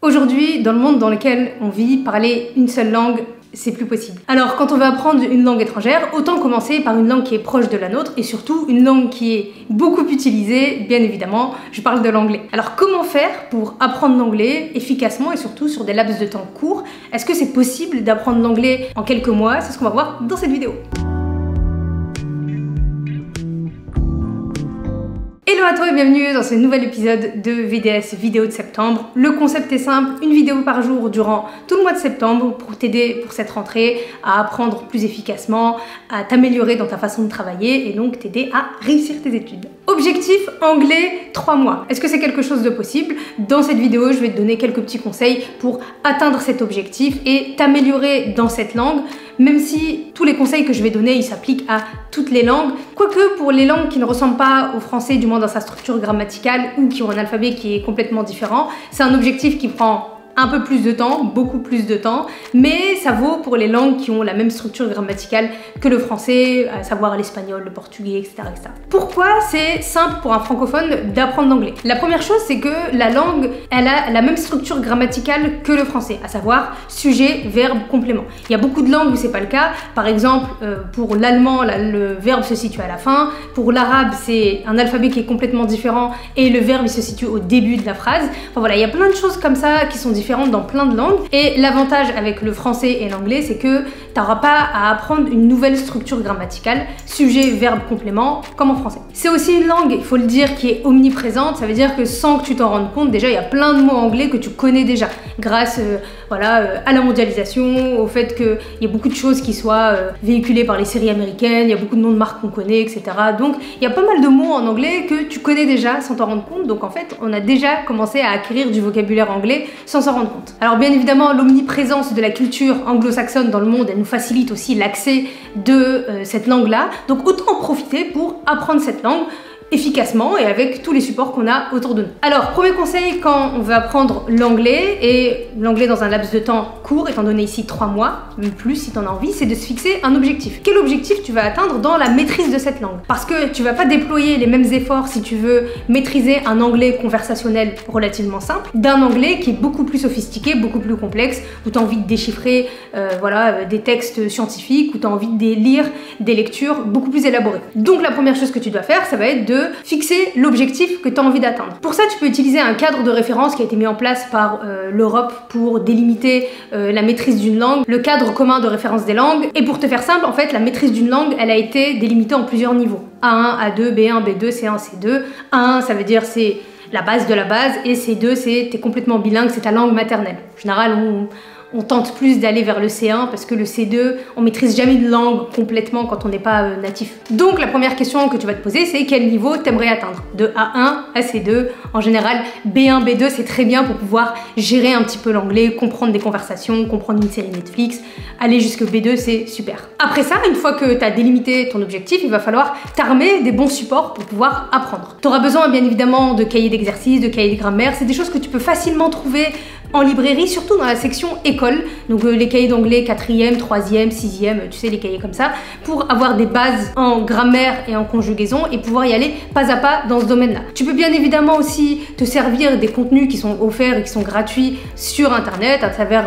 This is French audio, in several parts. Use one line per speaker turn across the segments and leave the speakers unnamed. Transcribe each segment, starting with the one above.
Aujourd'hui, dans le monde dans lequel on vit, parler une seule langue, c'est plus possible. Alors quand on veut apprendre une langue étrangère, autant commencer par une langue qui est proche de la nôtre et surtout une langue qui est beaucoup utilisée, bien évidemment, je parle de l'anglais. Alors comment faire pour apprendre l'anglais efficacement et surtout sur des laps de temps courts? Est-ce que c'est possible d'apprendre l'anglais en quelques mois? C'est ce qu'on va voir dans cette vidéo. Hello à toi et bienvenue dans ce nouvel épisode de VDS Vidéo de septembre. Le concept est simple, une vidéo par jour durant tout le mois de septembre pour t'aider pour cette rentrée à apprendre plus efficacement, à t'améliorer dans ta façon de travailler et donc t'aider à réussir tes études. Objectif anglais 3 mois. Est-ce que c'est quelque chose de possible? Dans cette vidéo, je vais te donner quelques petits conseils pour atteindre cet objectif et t'améliorer dans cette langue, même si tous les conseils que je vais donner, ils s'appliquent à toutes les langues. Quoique pour les langues qui ne ressemblent pas au français, du moins dans sa structure grammaticale, ou qui ont un alphabet qui est complètement différent, c'est un objectif qui prend un peu plus de temps, beaucoup plus de temps, mais ça vaut pour les langues qui ont la même structure grammaticale que le français, à savoir l'espagnol, le portugais, etc., etc. Pourquoi c'est simple pour un francophone d'apprendre l'anglais? La première chose, c'est que la langue, elle a la même structure grammaticale que le français, à savoir sujet, verbe, complément. Il y a beaucoup de langues où c'est pas le cas. Par exemple, pour l'allemand, le verbe se situe à la fin. Pour l'arabe, c'est un alphabet qui est complètement différent et le verbe il se situe au début de la phrase. Enfin voilà, il y a plein de choses comme ça qui sont différentes dans plein de langues. Et l'avantage avec le français et l'anglais, c'est que tu n'auras pas à apprendre une nouvelle structure grammaticale, sujet, verbe, complément, comme en français. C'est aussi une langue, il faut le dire, qui est omniprésente. Ça veut dire que sans que tu t'en rendes compte, déjà, il y a plein de mots anglais que tu connais déjà, grâce à la mondialisation, au fait qu'il y a beaucoup de choses qui soient véhiculées par les séries américaines, il y a beaucoup de noms de marques qu'on connaît, etc. Donc, il y a pas mal de mots en anglais que tu connais déjà sans t'en rendre compte. Donc, en fait, on a déjà commencé à acquérir du vocabulaire anglais sans s'en rendre compte. Alors, bien évidemment, l'omniprésence de la culture anglo-saxonne dans le monde, elle nous facilite aussi l'accès de cette langue-là. Donc, autant en profiter pour apprendre cette langue efficacement et avec tous les supports qu'on a autour de nous. Alors, premier conseil quand on veut apprendre l'anglais, et l'anglais dans un laps de temps court, étant donné ici 3 mois, même plus si tu en as envie, c'est de se fixer un objectif. Quel objectif tu vas atteindre dans la maîtrise de cette langue? Parce que tu vas pas déployer les mêmes efforts si tu veux maîtriser un anglais conversationnel relativement simple, d'un anglais qui est beaucoup plus sophistiqué, beaucoup plus complexe, où tu as envie de déchiffrer des textes scientifiques, où tu as envie de lire des lectures beaucoup plus élaborées. Donc la première chose que tu dois faire, ça va être de fixer l'objectif que tu as envie d'atteindre. Pour ça, tu peux utiliser un cadre de référence qui a été mis en place par l'Europe pour délimiter la maîtrise d'une langue, le cadre commun de référence des langues. Et pour te faire simple, en fait, la maîtrise d'une langue, elle a été délimitée en plusieurs niveaux. A1, A2, B1, B2, C1, C2. A1, ça veut dire c'est la base de la base, et C2, c'est t'es complètement bilingue, c'est ta langue maternelle. En général, on tente plus d'aller vers le C1 parce que le C2, on maîtrise jamais une langue complètement quand on n'est pas natif. Donc la première question que tu vas te poser, c'est quel niveau t'aimerais atteindre? De A1 à C2, en général B1, B2 c'est très bien pour pouvoir gérer un petit peu l'anglais, comprendre des conversations, comprendre une série Netflix, aller jusque B2 c'est super. Après ça, une fois que tu as délimité ton objectif, il va falloir t'armer des bons supports pour pouvoir apprendre. Tu auras besoin bien évidemment de cahiers d'exercices, de cahiers de grammaire, c'est des choses que tu peux facilement trouver en librairie, surtout dans la section école, donc les cahiers d'anglais 4e, 3e, 6e, tu sais, les cahiers comme ça, pour avoir des bases en grammaire et en conjugaison et pouvoir y aller pas à pas dans ce domaine-là. Tu peux bien évidemment aussi te servir des contenus qui sont offerts et qui sont gratuits sur internet, à travers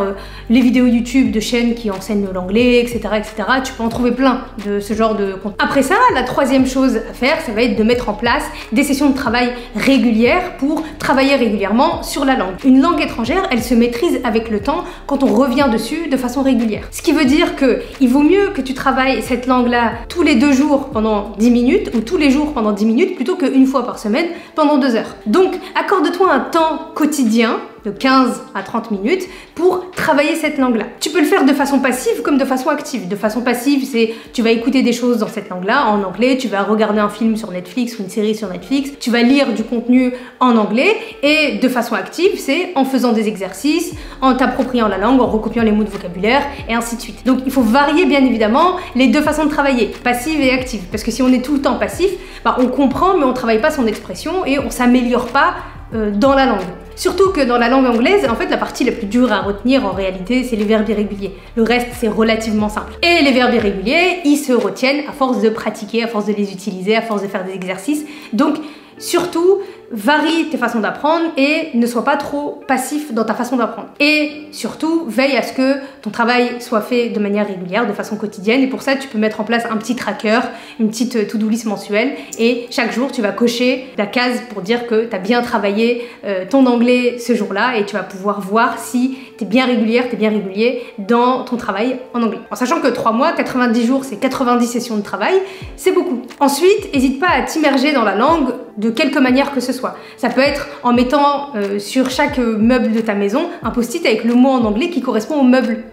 les vidéos YouTube de chaînes qui enseignent l'anglais, etc., etc. Tu peux en trouver plein de ce genre de contenu. Après ça, la troisième chose à faire, ça va être de mettre en place des sessions de travail régulières pour travailler régulièrement sur la langue. Une langue étrangère, elle se maîtrise avec le temps quand on revient dessus de façon régulière. Ce qui veut dire que il vaut mieux que tu travailles cette langue-là tous les 2 jours pendant 10 minutes ou tous les jours pendant 10 minutes plutôt qu'une fois par semaine pendant 2 heures. Donc, accorde-toi un temps quotidien de 15 à 30 minutes pour travailler cette langue-là. Tu peux le faire de façon passive comme de façon active. De façon passive, c'est tu vas écouter des choses dans cette langue-là en anglais, tu vas regarder un film sur Netflix ou une série sur Netflix, tu vas lire du contenu en anglais, et de façon active, c'est en faisant des exercices, en t'appropriant la langue, en recopiant les mots de vocabulaire et ainsi de suite. Donc il faut varier bien évidemment les deux façons de travailler, passive et active, parce que si on est tout le temps passif, on comprend mais on travaille pas son expression et on s'améliore pas dans la langue. Surtout que dans la langue anglaise, en fait, la partie la plus dure à retenir en réalité, c'est les verbes irréguliers. Le reste, c'est relativement simple. Et les verbes irréguliers, ils se retiennent à force de pratiquer, à force de les utiliser, à force de faire des exercices. Donc, surtout, varie tes façons d'apprendre et ne sois pas trop passif dans ta façon d'apprendre. Et surtout, veille à ce que ton travail soit fait de manière régulière, de façon quotidienne. Et pour ça, tu peux mettre en place un petit tracker, une petite to-do list mensuelle. Et chaque jour, tu vas cocher la case pour dire que tu as bien travaillé ton anglais ce jour-là. Et tu vas pouvoir voir si tu es bien régulière, tu es bien régulier dans ton travail en anglais. En sachant que 3 mois, 90 jours, c'est 90 sessions de travail, c'est beaucoup. Ensuite, n'hésite pas à t'immerger dans la langue de quelque manière que ce soit. Ça peut être en mettant sur chaque meuble de ta maison un post-it avec le mot en anglais qui correspond au meuble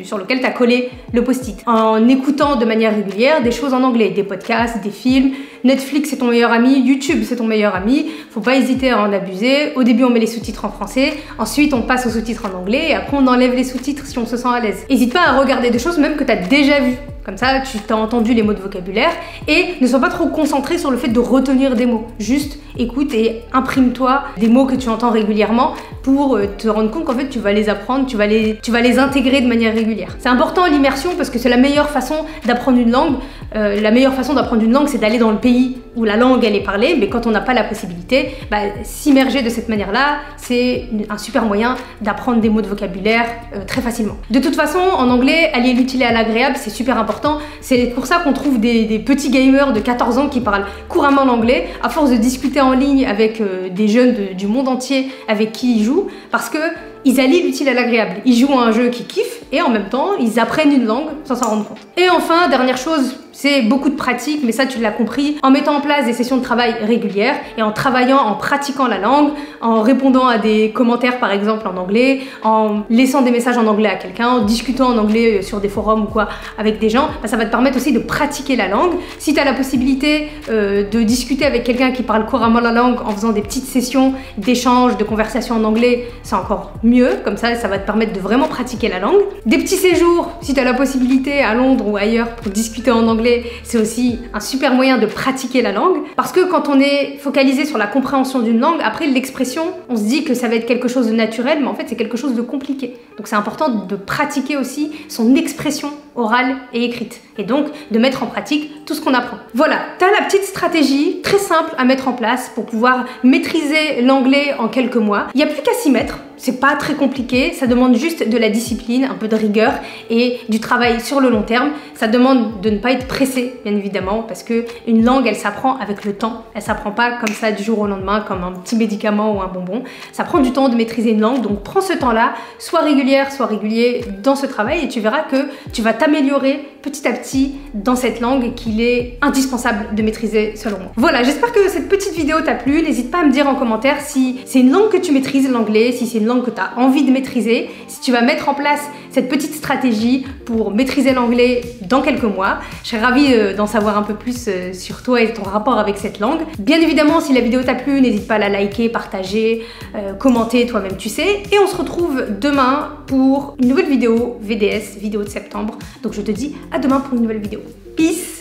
sur lequel tu as collé le post-it. En écoutant de manière régulière des choses en anglais, des podcasts, des films. Netflix c'est ton meilleur ami, YouTube c'est ton meilleur ami. Faut pas hésiter à en abuser. Au début on met les sous-titres en français, ensuite on passe aux sous-titres en anglais et après on enlève les sous-titres si on se sent à l'aise. N'hésite pas à regarder des choses même que tu as déjà vues. Comme ça, tu t'as entendu les mots de vocabulaire et ne sois pas trop concentré sur le fait de retenir des mots. Juste écoute et imprime-toi des mots que tu entends régulièrement pour te rendre compte qu'en fait tu vas les apprendre, tu vas les intégrer de manière régulière. C'est important l'immersion parce que c'est la meilleure façon d'apprendre une langue. La meilleure façon d'apprendre une langue, c'est d'aller dans le pays où la langue elle est parlée, mais quand on n'a pas la possibilité, s'immerger de cette manière-là, c'est un super moyen d'apprendre des mots de vocabulaire très facilement. De toute façon, en anglais, allier l'utile et à l'agréable, c'est super important. C'est pour ça qu'on trouve des petits gamers de 14 ans qui parlent couramment l'anglais, à force de discuter en ligne avec des jeunes du monde entier avec qui ils jouent, parce que ils allient l'utile à l'agréable. Ils jouent à un jeu qu'ils kiffent et en même temps, ils apprennent une langue sans s'en rendre compte. Et enfin, dernière chose, c'est beaucoup de pratique, mais ça tu l'as compris, en mettant en place des sessions de travail régulières et en travaillant, en pratiquant la langue, en répondant à des commentaires par exemple en anglais, en laissant des messages en anglais à quelqu'un, en discutant en anglais sur des forums ou quoi avec des gens, ça va te permettre aussi de pratiquer la langue. Si tu as la possibilité de discuter avec quelqu'un qui parle couramment la langue en faisant des petites sessions d'échange, de conversation en anglais, c'est encore mieux, comme ça va te permettre de vraiment pratiquer la langue. Des petits séjours, si tu as la possibilité à Londres ou ailleurs pour discuter en anglais, c'est aussi un super moyen de pratiquer la langue, parce que quand on est focalisé sur la compréhension d'une langue, après l'expression, on se dit que ça va être quelque chose de naturel, mais en fait c'est quelque chose de compliqué. Donc c'est important de pratiquer aussi son expression orale et écrite, et donc de mettre en pratique tout ce qu'on apprend. Voilà, tu as la petite stratégie très simple à mettre en place pour pouvoir maîtriser l'anglais en quelques mois. Il n'y a plus qu'à s'y mettre. C'est pas très compliqué, ça demande juste de la discipline, un peu de rigueur et du travail sur le long terme. Ça demande de ne pas être pressé, bien évidemment, parce que une langue, elle s'apprend avec le temps. Elle s'apprend pas comme ça du jour au lendemain, comme un petit médicament ou un bonbon. Ça prend du temps de maîtriser une langue, donc prends ce temps-là, sois régulière, sois régulier dans ce travail et tu verras que tu vas t'améliorer petit à petit dans cette langue et qu'il est indispensable de maîtriser selon moi. Voilà, j'espère que cette petite vidéo t'a plu. N'hésite pas à me dire en commentaire si c'est une langue que tu maîtrises, l'anglais, si c'est une langue que tu as envie de maîtriser, si tu vas mettre en place cette petite stratégie pour maîtriser l'anglais dans quelques mois. Je serais ravie d'en savoir un peu plus sur toi et ton rapport avec cette langue. Bien évidemment, si la vidéo t'a plu, n'hésite pas à la liker, partager, commenter toi-même tu sais. Et on se retrouve demain pour une nouvelle vidéo VDS, vidéo de septembre. Donc je te dis à demain pour une nouvelle vidéo. Peace!